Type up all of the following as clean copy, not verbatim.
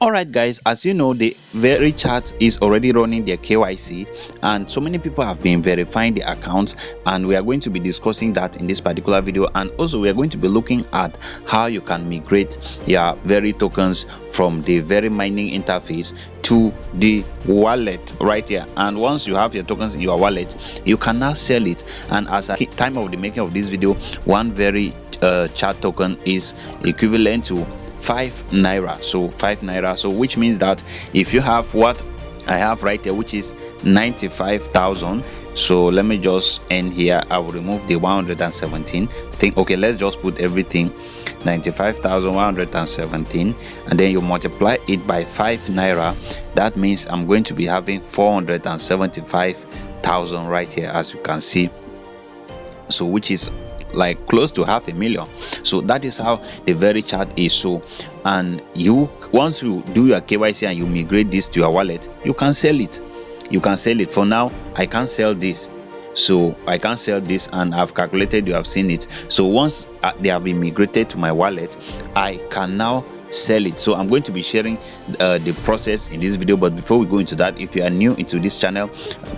All right, guys, as you know, the Verychat is already running their KYC, and so many people have been verifying the accounts, and we are going to be discussing that in this particular video. And also we are going to be looking at how you can migrate your Very tokens from the Very mining interface to the wallet right here. And once you have your tokens in your wallet, you can now sell it. And as at the time of the making of this video, one Verychat token is equivalent to 5 naira, so 5 naira, so which means that if you have what I have right here, which is 95,000, so let me just end here. I will remove the 117. I think, okay, let's just put everything 95,117, and then you multiply it by 5 naira. That means I'm going to be having 475,000 right here, as you can see, so which is like close to 500,000. So that is how the Verychat is. So, and you, once you do your KYC and you migrate this to your wallet, you can sell it. You can sell it. For now, I can't sell this, so I can't sell this, and I've calculated, you have seen it. So once they have been migrated to my wallet, I can now sell it. So I'm going to be sharing the process in this video. But before we go into that, if you are new into this channel,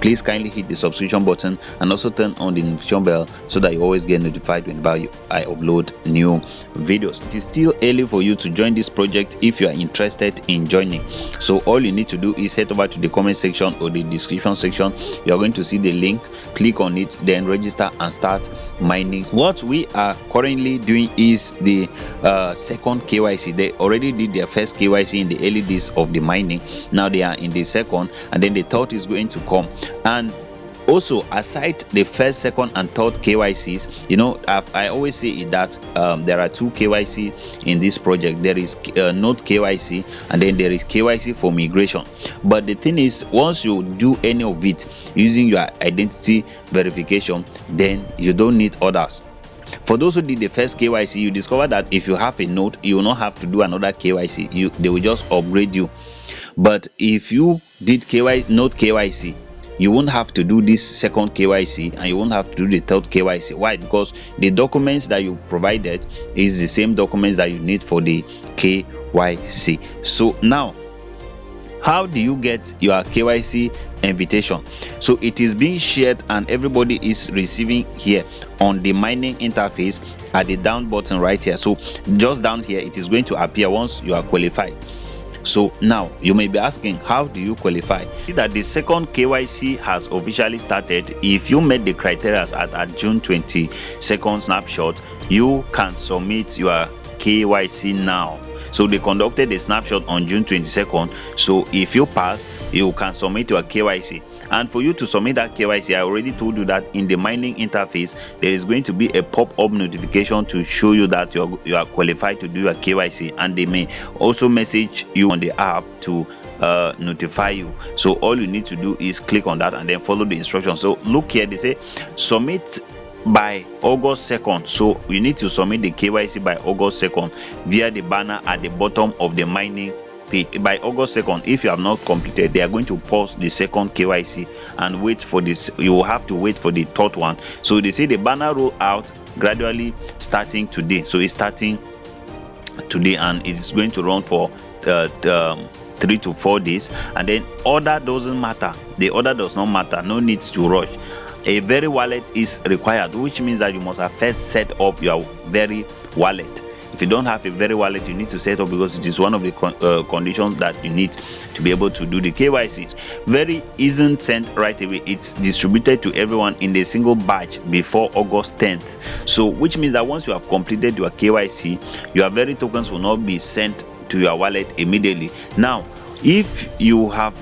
please kindly hit the subscription button and also turn on the notification bell so that you always get notified whenever I upload new videos. It is still early for you to join this project if you are interested in joining. So all you need to do is head over to the comment section or the description section. You are going to see the link, click on it, then register and start mining. What we are currently doing is the second KYC. They already did their first KYC in the early days of the mining. Now they are in the second, and then the third is going to come. And also, aside the first, second and third KYCs, you know, I always say that there are two KYC in this project. There is node KYC, and then there is KYC for migration. But the thing is, once you do any of it using your identity verification, then you don't need others. For those who did the first KYC, you discover that if you have a node, you will not have to do another KYC. They will just upgrade you. But if you did node KYC, you won't have to do this second KYC, and you won't have to do the third KYC. Why? Because the documents that you provided is the same documents that you need for the KYC. So now, how do you get your KYC invitation? So it is being shared and everybody is receiving here on the mining interface at the down button right here. So just down here, it is going to appear once you are qualified. So now you may be asking, how do you qualify? See that the second KYC has officially started. If you met the criteria at June 22nd snapshot, you can submit your KYC now. So they conducted a snapshot on June 22nd. So if you pass, you can submit your KYC. And for you to submit that KYC, I already told you that in the mining interface, there is going to be a pop-up notification to show you that you are qualified to do your KYC. And they may also message you on the app to notify you. So all you need to do is click on that and then follow the instructions. So look here, they say submit by August 2nd. So you need to submit the KYC by August 2nd via the banner at the bottom of the mining page. By August 2nd, if you have not completed, they are going to pause the second KYC and wait for this. You will have to wait for the third one. So they say the banner roll out gradually starting today. So it's starting today and it's going to run for 3 to 4 days. And then order doesn't matter. The order does not matter. No need to rush. A Very wallet is required, which means that you must have first set up your Very wallet. If you don't have a Very wallet, you need to set up, because it is one of the conditions that you need to be able to do the KYC. Very isn't sent right away. It's distributed to everyone in a single batch before August 10th. So which means that once you have completed your KYC, your Very tokens will not be sent to your wallet immediately. Now, if you have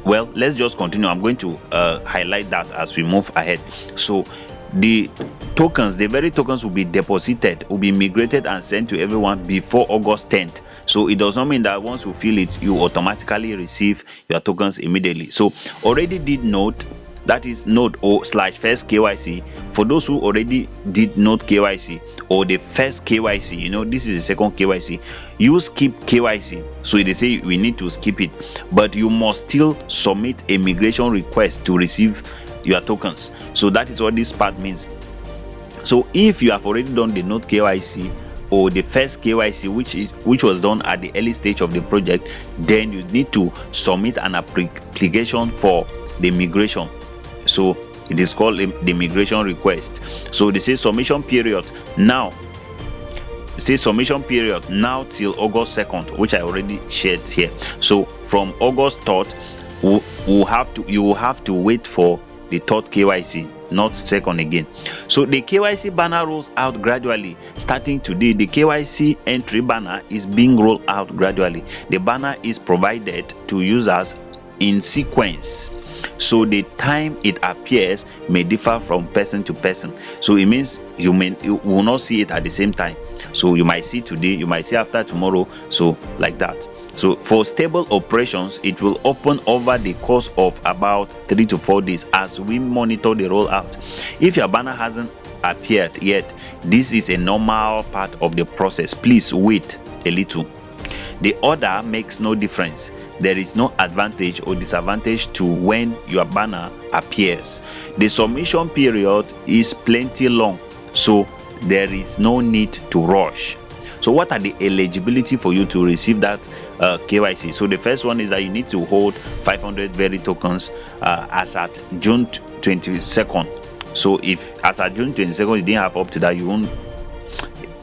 well, let's just continue. I'm going to highlight that as we move ahead. So the tokens, the Very tokens will be deposited, will be migrated and sent to everyone before August 10th. So it does not mean that once you fill it, you automatically receive your tokens immediately. So already did note, that is node or slash first KYC. For those who already did node KYC or the first KYC, you know, this is the second KYC, you skip KYC. So they say we need to skip it, but you must still submit a migration request to receive your tokens. So that is what this part means. So if you have already done the node KYC, or the first KYC which was done at the early stage of the project, then you need to submit an application for the migration. So it is called the migration request. So they say submission period now. Submission period now till August 2nd, which I already shared here. So from August 3rd, you will have to wait for the third KYC, not second again. So the KYC banner rolls out gradually. Starting today, the KYC entry banner is being rolled out gradually. The banner is provided to users in sequence, so the time it appears may differ from person to person. So it means you will not see it at the same time. So you might see today, you might see after tomorrow, so like that. So for stable operations, it will open over the course of about 3 to 4 days as we monitor the rollout. If your banner hasn't appeared yet, this is a normal part of the process. Please wait a little. The order makes no difference. There is no advantage or disadvantage to when your banner appears. The submission period is plenty long, so there is no need to rush. So what are the eligibility for you to receive that KYC? So the first one is that you need to hold 500 Very tokens as at June 22nd. So if as at June 22nd you didn't have up to that, you won't,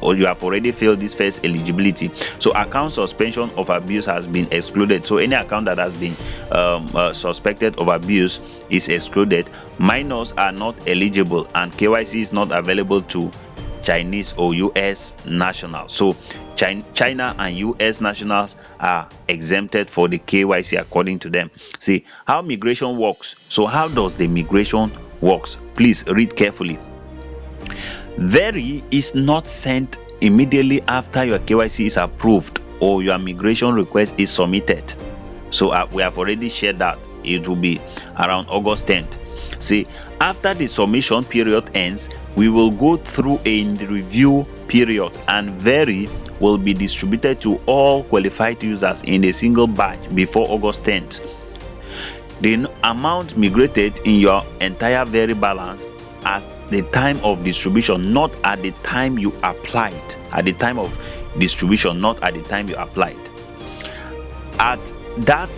or you have already failed this first eligibility. So account suspension of abuse has been excluded. So any account that has been suspected of abuse is excluded. Minors are not eligible, and KYC is not available to Chinese or US nationals. So China and US nationals are exempted for the KYC according to them. See how migration works. So how does the migration works? Please read carefully. Very is not sent immediately after your KYC is approved or your migration request is submitted. So we have already shared that it will be around August 10th. See, after the submission period ends, we will go through a review period, and Very will be distributed to all qualified users in a single batch before August 10th. The amount migrated in your entire Very balance at the time of distribution, not at the time you applied. At the time of distribution, not at the time you applied. At that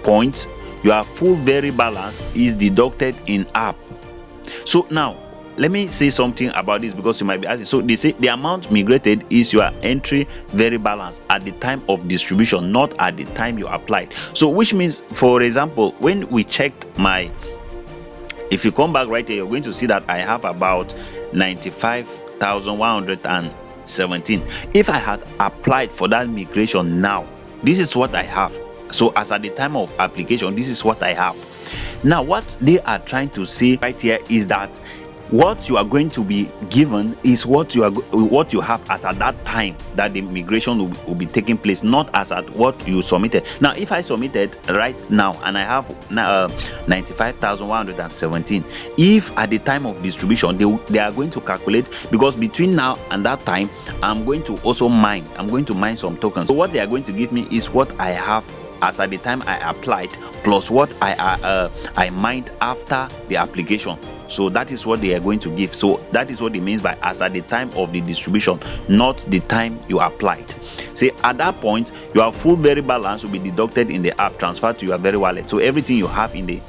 point, your full Very balance is deducted in app. So now let me say something about this, because you might be asking. So they say the amount migrated is your entry Very balance at the time of distribution, not at the time you applied. So which means, for example, when we checked my, if you come back right here, you're going to see that I have about 95,117. If I had applied for that migration now, this is what I have. So as at the time of application, this is what I have. Now what they are trying to say right here is that what you are going to be given is what you have as at that time that the migration will be taking place, not as at what you submitted. Now if I submitted right now and I have 95,117, if at the time of distribution they are going to calculate, because between now and that time I'm going to mine some tokens. So what they are going to give me is what I have as at the time I applied, plus what I mined after the application. So that is what they are going to give. So that is what it means by as at the time of the distribution, not the time you applied. See, at that point your full Very balance will be deducted in the app, transferred to your Very wallet. So everything you have in the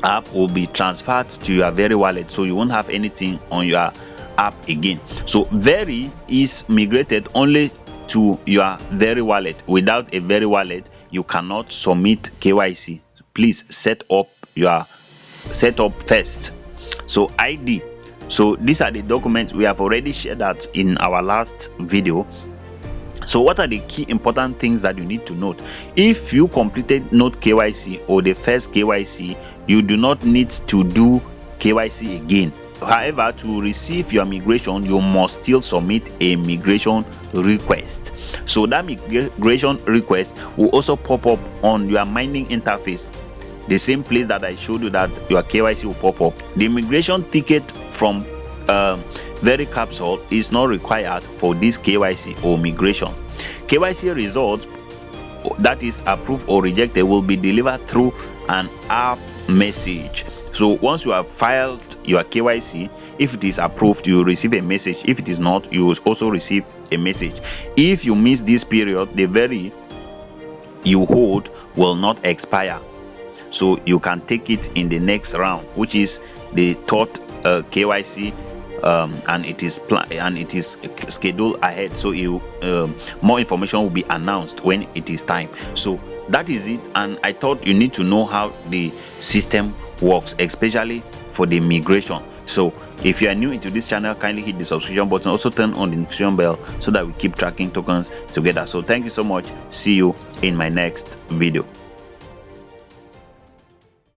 app will be transferred to your Very wallet, so you won't have anything on your app again. So Very is migrated only to your Very wallet. Without a Very wallet you cannot submit KYC. Please set up first. So ID. So these are the documents we have already shared that in our last video. So what are the key important things that you need to note? If you completed Note KYC or the first KYC, you do not need to do KYC again. However, to receive your migration, you must still submit a migration request. So that migration request will also pop up on your mining interface, the same place that I showed you that your KYC will pop up. The migration ticket from Very capsule is not required for this KYC or migration. KYC results that is approved or rejected will be delivered through an app message. So once you have filed your KYC, if it is approved, you will receive a message. If it is not, you will also receive a message. If you miss this period, the very you hold will not expire, so you can take it in the next round, which is the third KYC, and it is scheduled ahead. So more information will be announced when it is time. So that is it. And I thought you need to know how the system works, especially for the migration. So if you are new into this channel, kindly hit the subscription button, also turn on the notification bell so that we keep tracking tokens together. So thank you so much. See you in my next video.